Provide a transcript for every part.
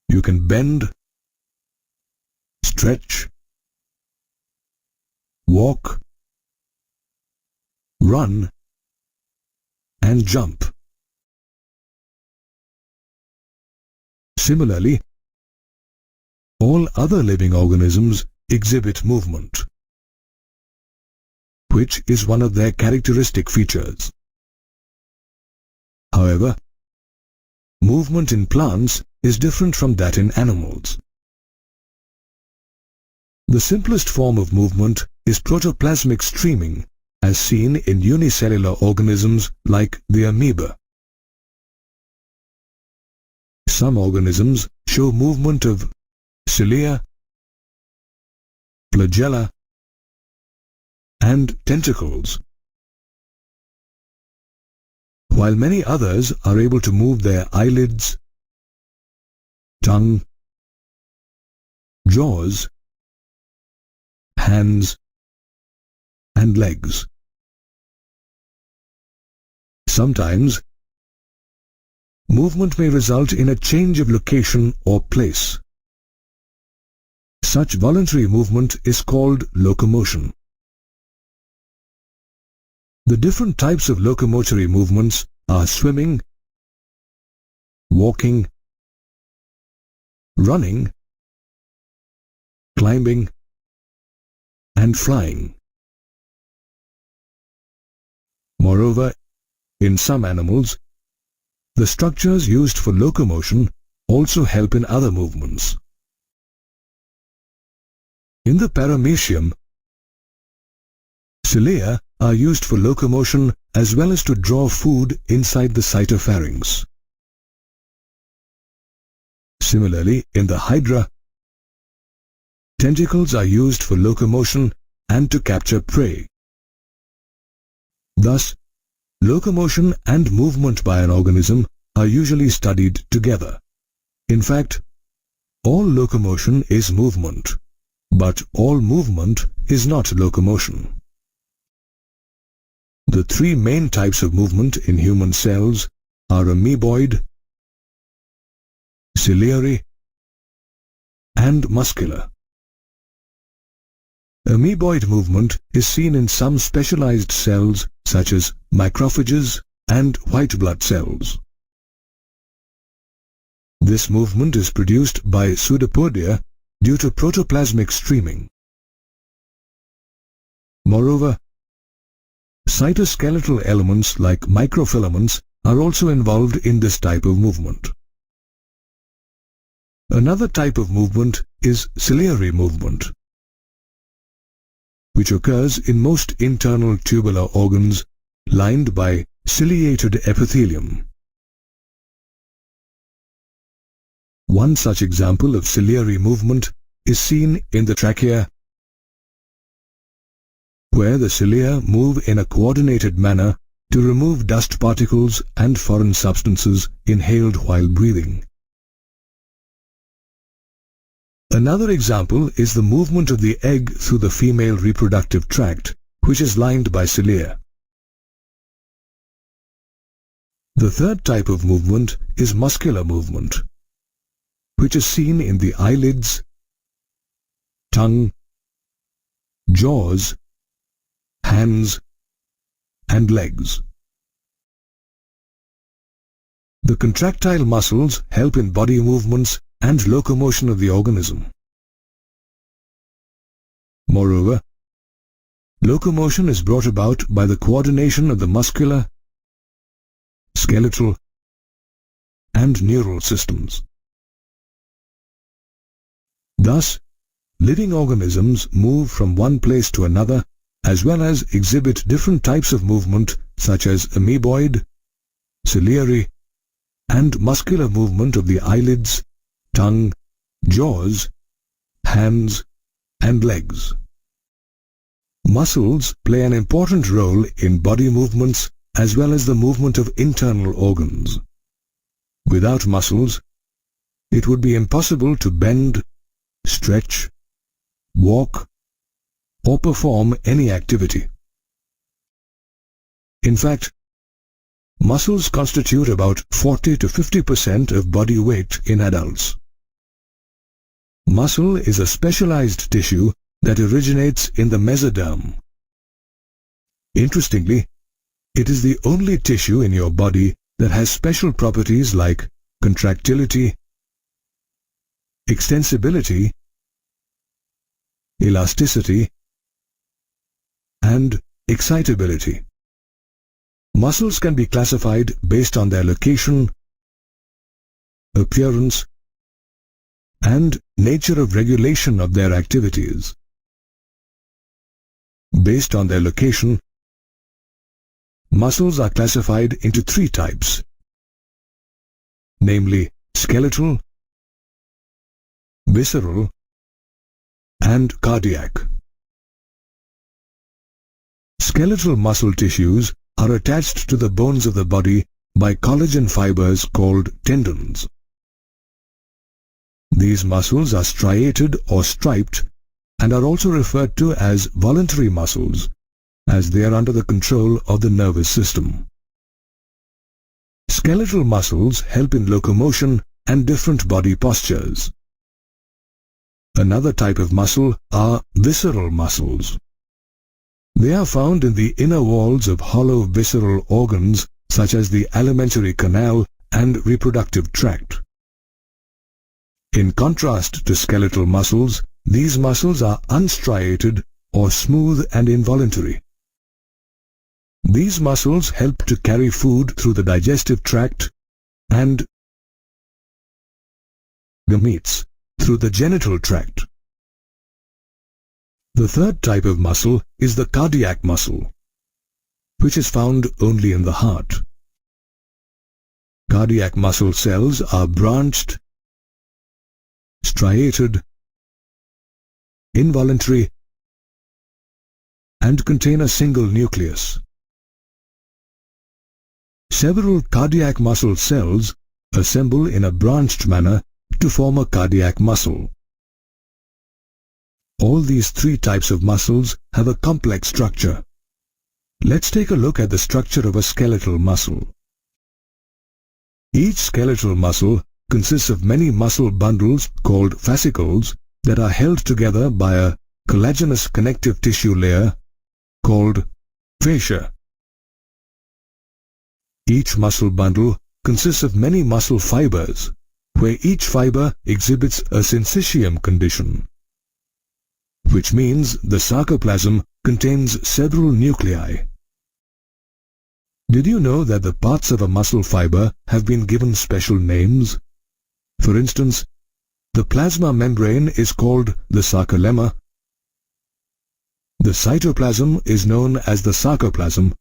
You can bend, stretch, walk, run, and jump. Similarly, all other living organisms exhibit movement, which is one of their characteristic features. However, movement in plants is different from that in animals. The simplest form of movement is protoplasmic streaming, as seen in unicellular organisms like the amoeba. Some organisms show movement of cilia, flagella, and tentacles, while many others are able to move their eyelids, tongue, jaws, hands, and legs. Sometimes, movement may result in a change of location or place. Such voluntary movement is called locomotion. The different types of locomotory movements are swimming, walking, running, climbing, and flying. Moreover, in some animals, the structures used for locomotion also help in other movements. In the paramecium, cilia are used for locomotion as well as to draw food inside the cytopharynx. Similarly, in the hydra, tentacles are used for locomotion and to capture prey. Thus, locomotion and movement by an organism are usually studied together. In fact, all locomotion is movement, but all movement is not locomotion. The three main types of movement in human cells are amoeboid, ciliary, and muscular. Amoeboid movement is seen in some specialized cells such as macrophages and white blood cells. This movement is produced by pseudopodia due to protoplasmic streaming. Moreover, cytoskeletal elements like microfilaments are also involved in this type of movement. Another type of movement is ciliary movement, which occurs in most internal tubular organs lined by ciliated epithelium. One such example of ciliary movement is seen in the trachea, where the cilia move in a coordinated manner to remove dust particles and foreign substances inhaled while breathing. Another example is the movement of the egg through the female reproductive tract, which is lined by cilia. The third type of movement is muscular movement, which is seen in the eyelids, tongue, jaws, hands, and legs. The contractile muscles help in body movements and locomotion of the organism. Moreover, locomotion is brought about by the coordination of the muscular, skeletal, and neural systems. Thus, living organisms move from one place to another as well as exhibit different types of movement such as amoeboid, ciliary, and muscular movement of the eyelids, tongue, jaws, hands, and legs. Muscles play an important role in body movements as well as the movement of internal organs. Without muscles, it would be impossible to bend, stretch, walk, or perform any activity. In fact, muscles constitute about 40 to 50% of body weight in adults. Muscle is a specialized tissue that originates in the mesoderm. Interestingly, it is the only tissue in your body that has special properties like contractility, extensibility, elasticity, and excitability. Muscles can be classified based on their location, appearance, and nature of regulation of their activities. Based on their location, muscles are classified into three types, namely skeletal, visceral, and cardiac. Skeletal muscle tissues are attached to the bones of the body by collagen fibers called tendons. These muscles are striated or striped and are also referred to as voluntary muscles, as they are under the control of the nervous system. Skeletal muscles help in locomotion and different body postures. Another type of muscle are visceral muscles. They are found in the inner walls of hollow visceral organs such as the alimentary canal and reproductive tract. In contrast to skeletal muscles, these muscles are unstriated or smooth and involuntary. These muscles help to carry food through the digestive tract and gametes through the genital tract. The third type of muscle is the cardiac muscle, which is found only in the heart. Cardiac muscle cells are branched, striated, involuntary, and contain a single nucleus. Several cardiac muscle cells assemble in a branched manner to form a cardiac muscle. All these three types of muscles have a complex structure. Let's take a look at the structure of a skeletal muscle. Each skeletal muscle consists of many muscle bundles called fascicles that are held together by a collagenous connective tissue layer called fascia. Each muscle bundle consists of many muscle fibers, where each fiber exhibits a syncytium condition, which means the sarcoplasm contains several nuclei. Did you know that the parts of a muscle fiber have been given special names? For instance, the plasma membrane is called the sarcolemma, the cytoplasm is known as the sarcoplasm,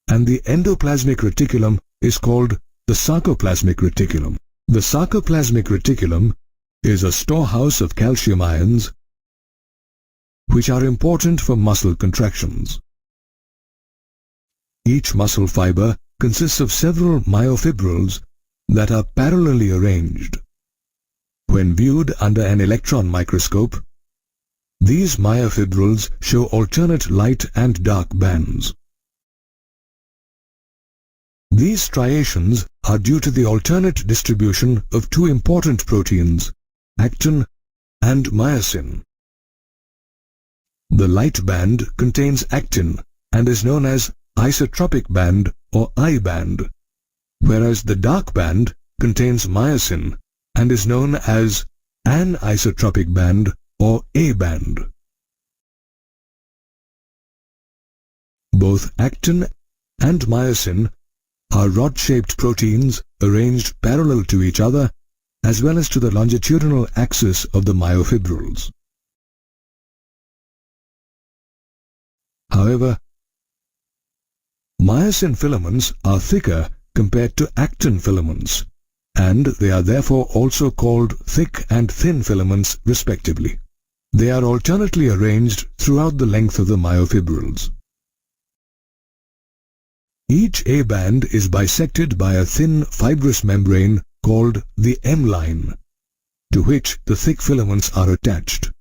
and the endoplasmic reticulum is called the sarcoplasmic reticulum. The sarcoplasmic reticulum is a storehouse of calcium ions which are important for muscle contractions. Each muscle fiber consists of several myofibrils that are parallelly arranged. When viewed under an electron microscope, these myofibrils show alternate light and dark bands. These striations are due to the alternate distribution of two important proteins, actin and myosin. The light band contains actin and is known as isotropic band or I band, whereas the dark band contains myosin and is known as anisotropic band or A band. Both actin and myosin are rod-shaped proteins arranged parallel to each other as well as to the longitudinal axis of the myofibrils. However, myosin filaments are thicker compared to actin filaments, and they are therefore also called thick and thin filaments respectively. They are alternately arranged throughout the length of the myofibrils. Each A band is bisected by a thin fibrous membrane called the M line, to which the thick filaments are attached.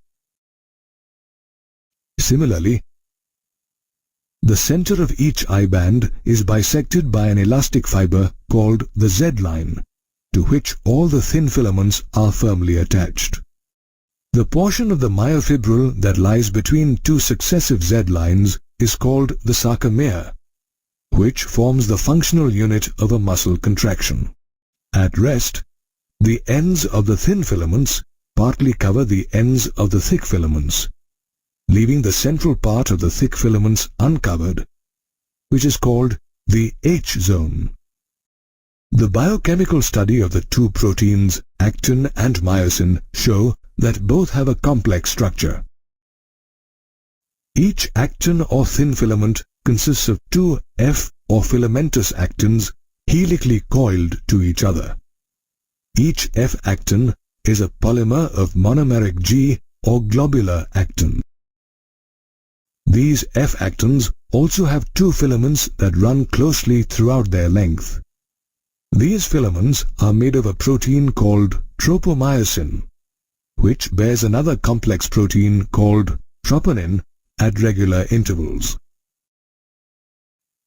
Similarly, the center of each I band is bisected by an elastic fiber called the Z line, to which all the thin filaments are firmly attached. The portion of the myofibril that lies between two successive Z lines is called the sarcomere, which forms the functional unit of a muscle contraction. At rest, the ends of the thin filaments partly cover the ends of the thick filaments, leaving the central part of the thick filaments uncovered, which is called the H zone. The biochemical study of the two proteins, actin and myosin, show that both have a complex structure. Each actin or thin filament consists of two F or filamentous actins helically coiled to each other. Each F actin is a polymer of monomeric G or globular actin. These F actins also have two filaments that run closely throughout their length. These filaments are made of a protein called tropomyosin, which bears another complex protein called troponin at regular intervals.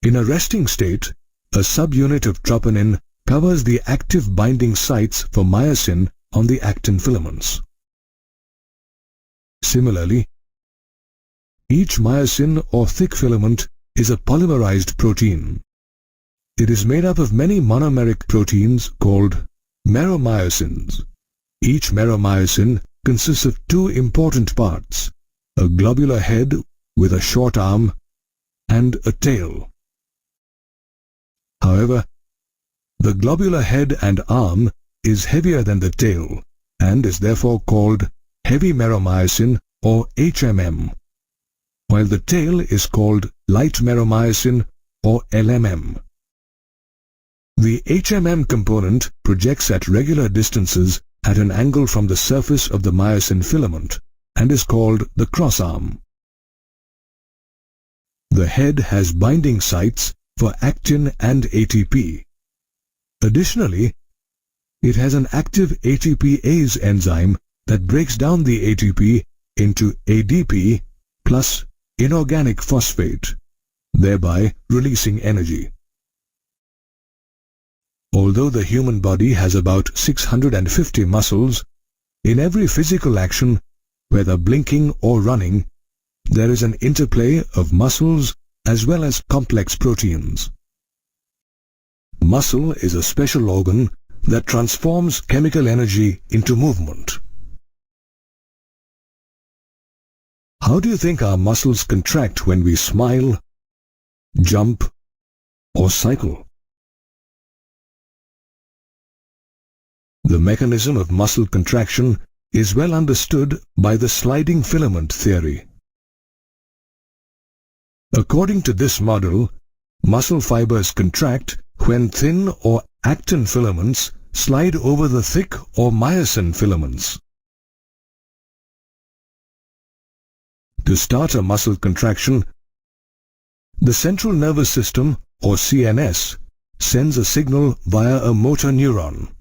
In a resting state, a subunit of troponin covers the active binding sites for myosin on the actin filaments. Similarly, each myosin or thick filament is a polymerized protein. It is made up of many monomeric proteins called meromyosins. Each meromyosin consists of two important parts, a globular head with a short arm and a tail. However, the globular head and arm is heavier than the tail and is therefore called heavy meromyosin or HMM, while the tail is called light meromyosin or LMM. The HMM component projects at regular distances at an angle from the surface of the myosin filament and is called the cross-arm. The head has binding sites for actin and ATP. Additionally, it has an active ATPase enzyme that breaks down the ATP into ADP plus inorganic phosphate, thereby releasing energy. Although the human body has about 650 muscles, in every physical action, whether blinking or running, there is an interplay of muscles as well as complex proteins. Muscle is a special organ that transforms chemical energy into movement. How do you think our muscles contract when we smile, jump, or cycle? The mechanism of muscle contraction is well understood by the sliding filament theory. According to this model, muscle fibers contract when thin or actin filaments slide over the thick or myosin filaments. To start a muscle contraction, the central nervous system or CNS sends a signal via a motor neuron.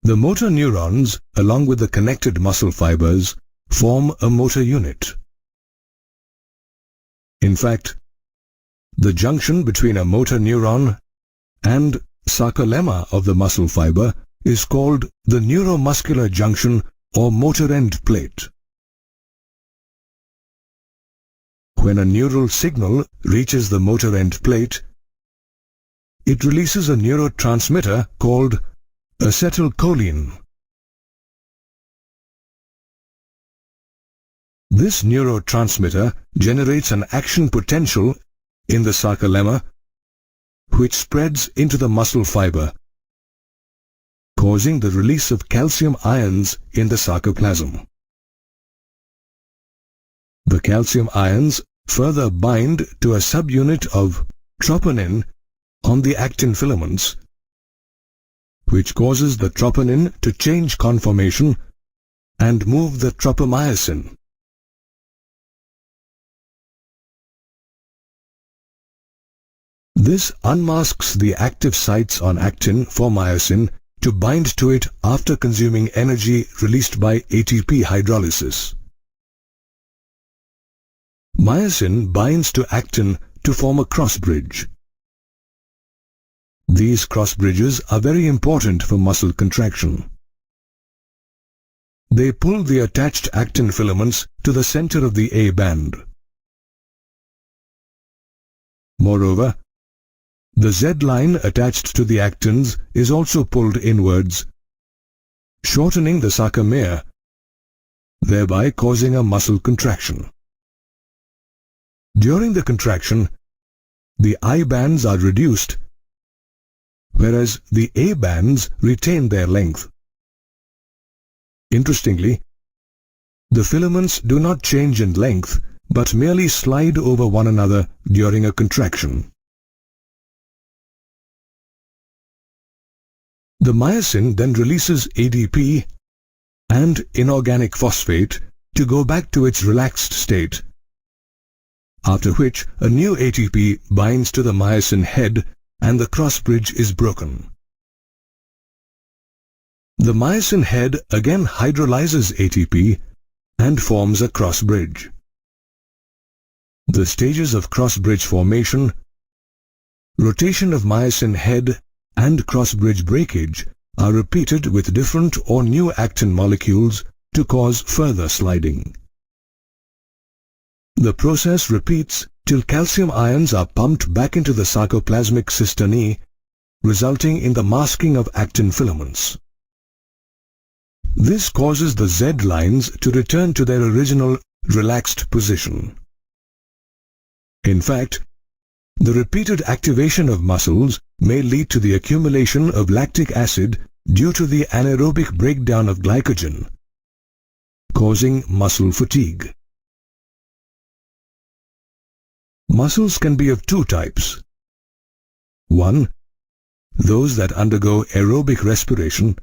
The motor neurons, along with the connected muscle fibers, form a motor unit. In fact, the junction between a motor neuron and sarcolemma of the muscle fiber is called the neuromuscular junction or motor end plate. When a neural signal reaches the motor end plate, it releases a neurotransmitter called acetylcholine. This neurotransmitter generates an action potential in the sarcolemma, which spreads into the muscle fiber, causing the release of calcium ions in the sarcoplasm. The calcium ions further bind to a subunit of troponin on the actin filaments, which causes the troponin to change conformation and move the tropomyosin. This unmasks the active sites on actin for myosin to bind to it after consuming energy released by ATP hydrolysis. Myosin binds to actin to form a cross bridge. These cross bridges are very important for muscle contraction. they pull the attached actin filaments to the center of the A band. Moreover, the Z line attached to the actins is also pulled inwards, shortening the sarcomere, thereby causing a muscle contraction. During the contraction, the I bands are reduced, whereas the A bands retain their length. Interestingly, the filaments do not change in length, but merely slide over one another during a contraction. The myosin then releases ADP and inorganic phosphate to go back to its relaxed state, after which a new ATP binds to the myosin head and the cross bridge is broken. The myosin head again hydrolyzes ATP and forms a cross bridge. The stages of cross bridge formation, rotation of myosin head and cross bridge breakage are repeated with different or new actin molecules to cause further sliding. The process repeats till calcium ions are pumped back into the sarcoplasmic cisternae, resulting in the masking of actin filaments. This causes the Z lines to return to their original relaxed position. In fact, the repeated activation of muscles may lead to the accumulation of lactic acid due to the anaerobic breakdown of glycogen, causing muscle fatigue. Muscles can be of two types. 1. Those that undergo aerobic respiration,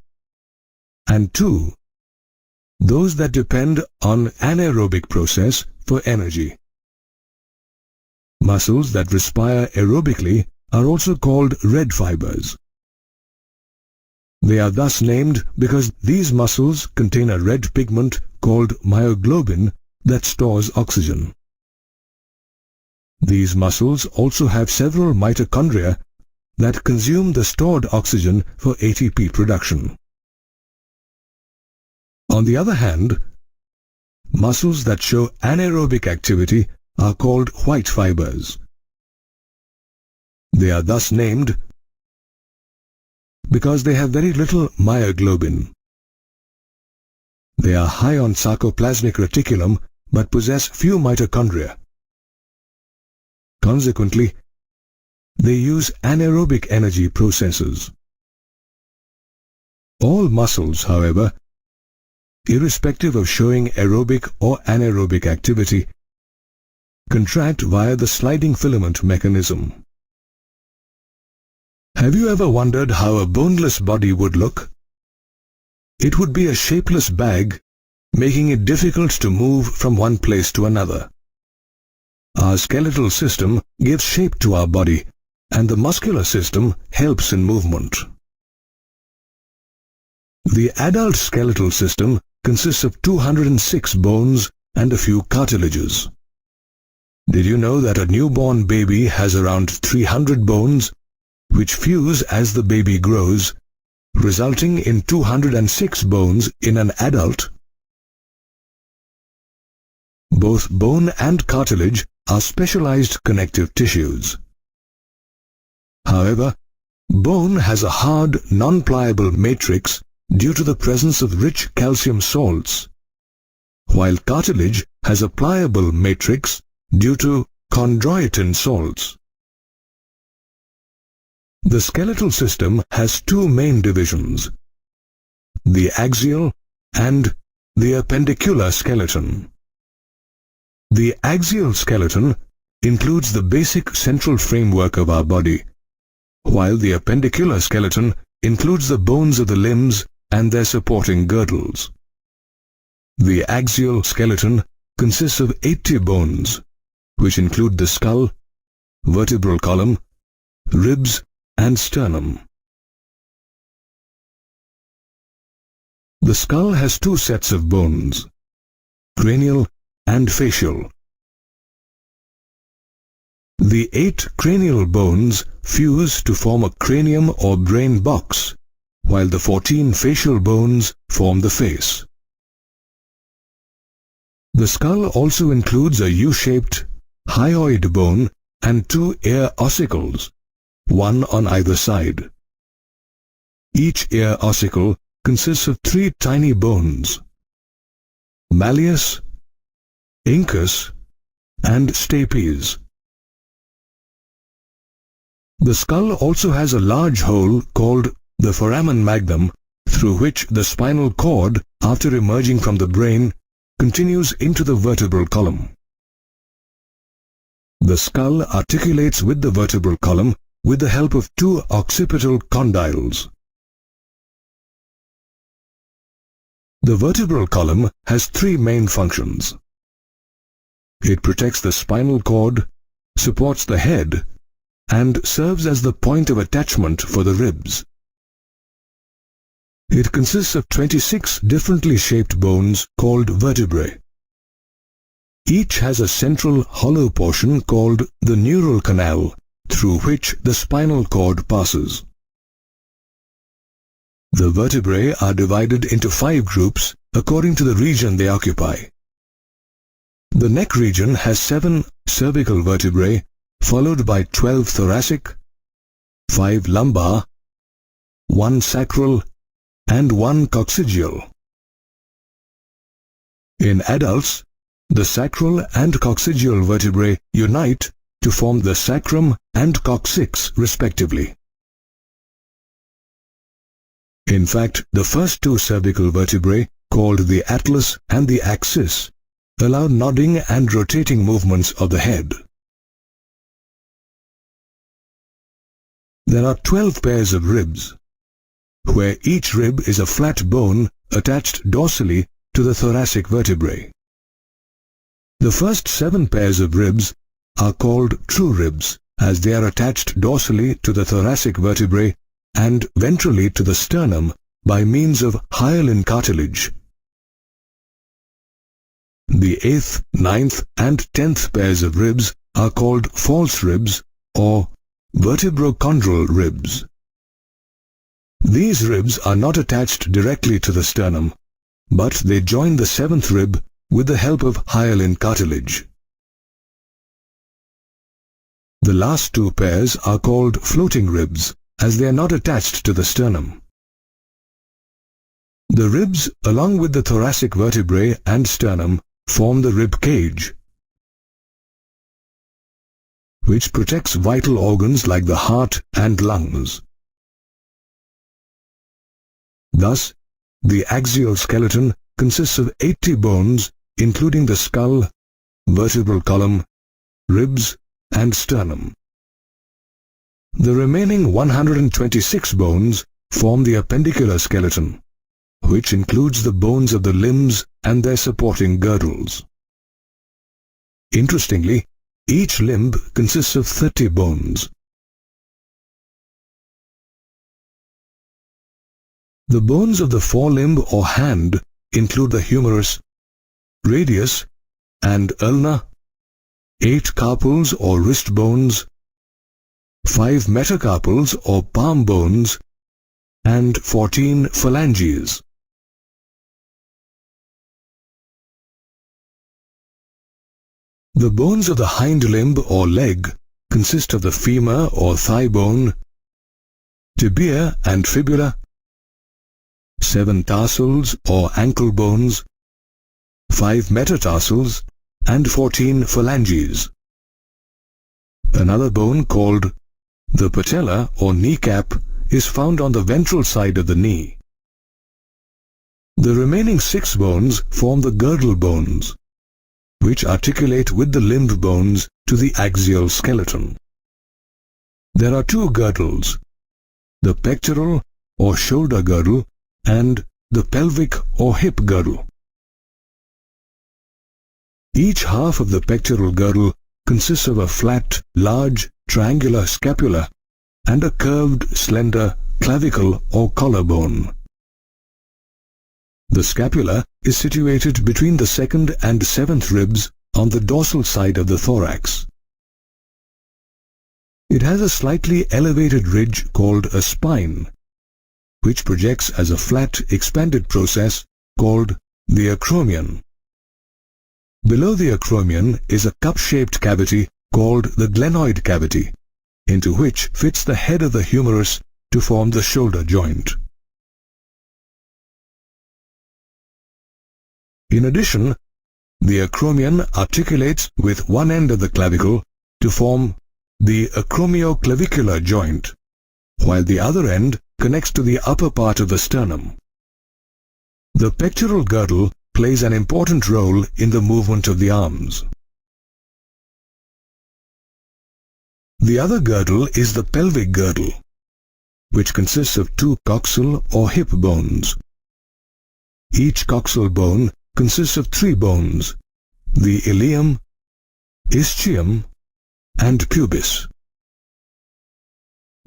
and 2. Those that depend on anaerobic process for energy. Muscles that respire aerobically are also called red fibers. They are thus named because these muscles contain a red pigment called myoglobin that stores oxygen. These muscles also have several mitochondria that consume the stored oxygen for ATP production. On the other hand, muscles that show anaerobic activity are called white fibers. They are thus named because they have very little myoglobin. They are high on sarcoplasmic reticulum but possess few mitochondria. Consequently, they use anaerobic energy processes. All muscles, however, irrespective of showing aerobic or anaerobic activity, contract via the sliding filament mechanism. Have you ever wondered how a boneless body would look? It would be a shapeless bag, making it difficult to move from one place to another. Our skeletal system gives shape to our body, and the muscular system helps in movement. The adult skeletal system consists of 206 bones and a few cartilages. Did you know that a newborn baby has around 300 bones, which fuse as the baby grows, resulting in 206 bones in an adult? Both bone and cartilage are specialized connective tissues. However, bone has a hard, non-pliable matrix due to the presence of rich calcium salts, while cartilage has a pliable matrix due to chondroitin salts. The skeletal system has two main divisions, the axial and the appendicular skeleton. The axial skeleton includes the basic central framework of our body, while the appendicular skeleton includes the bones of the limbs and their supporting girdles. The axial skeleton consists of 80 bones, which include the skull, vertebral column, ribs, and sternum. The skull has two sets of bones, cranial and facial. The 8 cranial bones fuse to form a cranium or brain box, while the 14 facial bones form the face. The skull also includes a U-shaped hyoid bone and 2 ear ossicles, one on either side. Each ear ossicle consists of 3 tiny bones: malleus, incus, and stapes. The skull also has a large hole called the foramen magnum, through which the spinal cord, after emerging from the brain, continues into the vertebral column. The skull articulates with the vertebral column with the help of 2 occipital condyles. The vertebral column has 3 main functions. It protects the spinal cord, supports the head, and serves as the point of attachment for the ribs. It consists of 26 differently shaped bones called vertebrae. Each has a central hollow portion called the neural canal, through which the spinal cord passes. The vertebrae are divided into 5 groups according to the region they occupy. The neck region has 7 cervical vertebrae, followed by 12 thoracic, 5 lumbar, 1 sacral, and 1 coccygeal. In adults, the sacral and coccygeal vertebrae unite to form the sacrum and coccyx respectively. In fact, the first 2 cervical vertebrae, called the atlas and the axis, allow nodding and rotating movements of the head. There are 12 pairs of ribs, where each rib is a flat bone attached dorsally to the thoracic vertebrae. The first 7 pairs of ribs are called true ribs, as they are attached dorsally to the thoracic vertebrae and ventrally to the sternum by means of hyaline cartilage. The 8th, 9th, and 10th pairs of ribs are called false ribs or vertebrochondral ribs. These ribs are not attached directly to the sternum, but they join the 7th rib with the help of hyaline cartilage. The last 2 pairs are called floating ribs, as they are not attached to the sternum. The ribs, along with the thoracic vertebrae and sternum, form the rib cage, which protects vital organs like the heart and lungs. Thus, the axial skeleton consists of 80 bones, including the skull, vertebral column, ribs, and sternum. The remaining 126 bones form the appendicular skeleton, which includes the bones of the limbs and their supporting girdles. Interestingly, each limb consists of 30 bones. The bones of the forelimb or hand include the humerus, radius, and ulna, 8 carpals or wrist bones, 5 metacarpals or palm bones, and 14 phalanges. The bones of the hind limb or leg consist of the femur or thigh bone, tibia and fibula, 7 tarsals or ankle bones, 5 metatarsals, and 14 phalanges. Another bone called the patella or kneecap is found on the ventral side of the knee. The remaining 6 bones form the girdle bones, which articulate with the limb bones to the axial skeleton. There are 2 girdles, the pectoral or shoulder girdle and the pelvic or hip girdle. Each half of the pectoral girdle consists of a flat, large, triangular scapula and a curved, slender clavicle or collarbone. The scapula is situated between the 2nd and 7th ribs on the dorsal side of the thorax. It has a slightly elevated ridge called a spine, which projects as a flat, expanded process called the acromion. Below the acromion is a cup-shaped cavity called the glenoid cavity, into which fits the head of the humerus to form the shoulder joint. In addition, the acromion articulates with one end of the clavicle to form the acromioclavicular joint, while the other end connects to the upper part of the sternum. The pectoral girdle plays an important role in the movement of the arms. The other girdle is the pelvic girdle, which consists of two coxal or hip bones. Each coxal bone consists of three bones: the ilium, ischium, and pubis.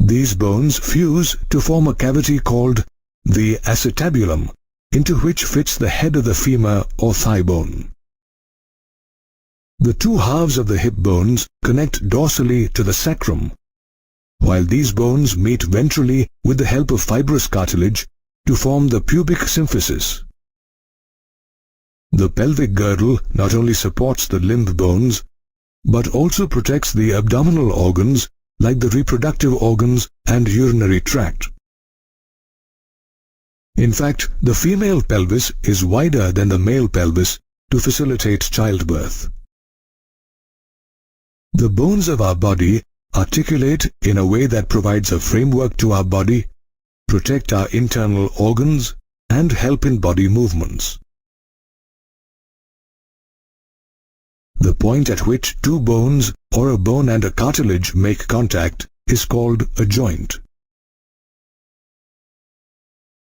These bones fuse to form a cavity called the acetabulum, into which fits the head of the femur or thigh bone. The two halves of the hip bones connect dorsally to the sacrum, while these bones meet ventrally with the help of fibrous cartilage to form the pubic symphysis. The pelvic girdle not only supports the limb bones, but also protects the abdominal organs like the reproductive organs and urinary tract. In fact, the female pelvis is wider than the male pelvis to facilitate childbirth. The bones of our body articulate in a way that provides a framework to our body, protect our internal organs, and help in body movements. The point at which two bones or a bone and a cartilage make contact is called a joint.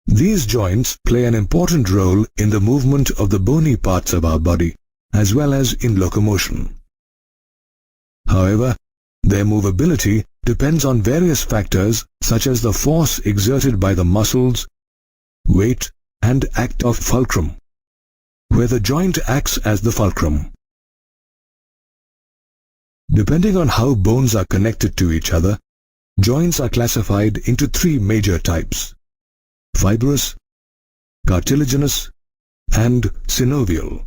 These joints play an important role in the movement of the bony parts of our body, as well as in locomotion. However, their movability depends on various factors such as the force exerted by the muscles, weight, and act of fulcrum, where the joint acts as the fulcrum. Depending on how bones are connected to each other, joints are classified into three major types: fibrous, cartilaginous, and synovial.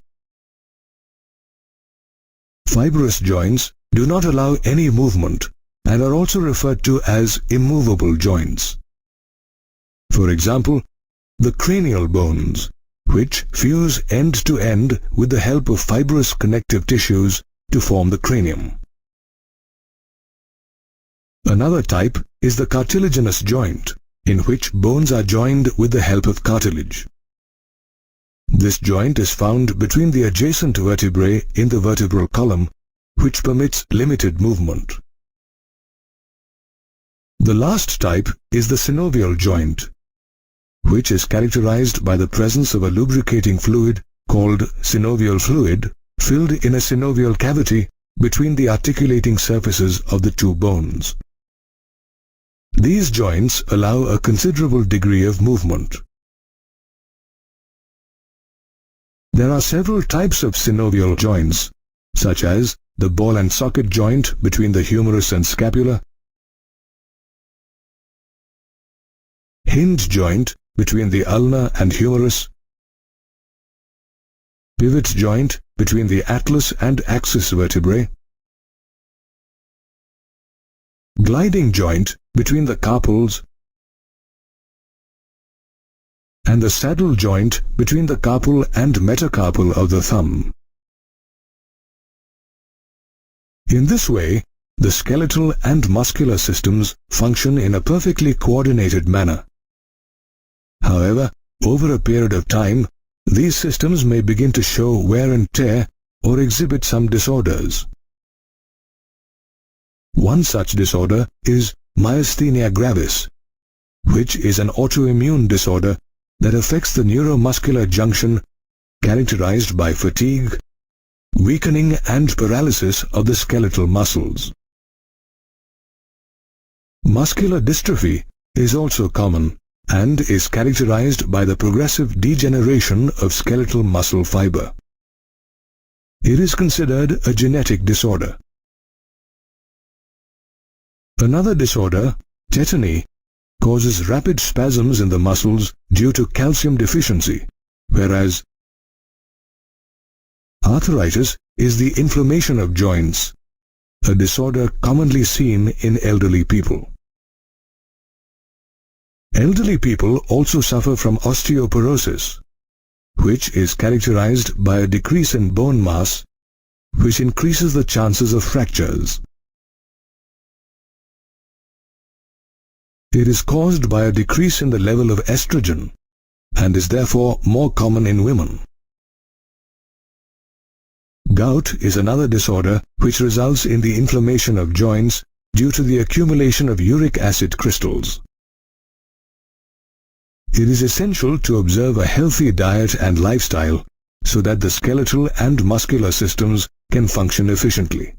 Fibrous joints do not allow any movement and are also referred to as immovable joints. For example, the cranial bones, which fuse end to end with the help of fibrous connective tissues to form the cranium. Another type is the cartilaginous joint, in which bones are joined with the help of cartilage. This joint is found between the adjacent vertebrae in the vertebral column, which permits limited movement. The last type is the synovial joint, which is characterized by the presence of a lubricating fluid called synovial fluid filled in a synovial cavity between the articulating surfaces of the two bones. These joints allow a considerable degree of movement. There are several types of synovial joints, such as the ball and socket joint between the humerus and scapula, hinge joint between the ulna and humerus, pivot joint between the atlas and axis vertebrae, gliding joint between the carpals, and the saddle joint between the carpal and metacarpal of the thumb. In this way, the skeletal and muscular systems function in a perfectly coordinated manner. However, over a period of time, these systems may begin to show wear and tear or exhibit some disorders. One such disorder is myasthenia gravis, which is an autoimmune disorder that affects the neuromuscular junction characterized by fatigue, weakening and paralysis of the skeletal muscles. Muscular dystrophy is also common and is characterized by the progressive degeneration of skeletal muscle fiber. It is considered a genetic disorder. Another disorder, tetany, causes rapid spasms in the muscles due to calcium deficiency, whereas Arthritis is the inflammation of joints, a disorder commonly seen in elderly people. Elderly people also suffer from osteoporosis, which is characterized by a decrease in bone mass, which increases the chances of fractures. It is caused by a decrease in the level of estrogen and is therefore more common in women. Gout is another disorder which results in the inflammation of joints due to the accumulation of uric acid crystals. It is essential to observe a healthy diet and lifestyle so that the skeletal and muscular systems can function efficiently.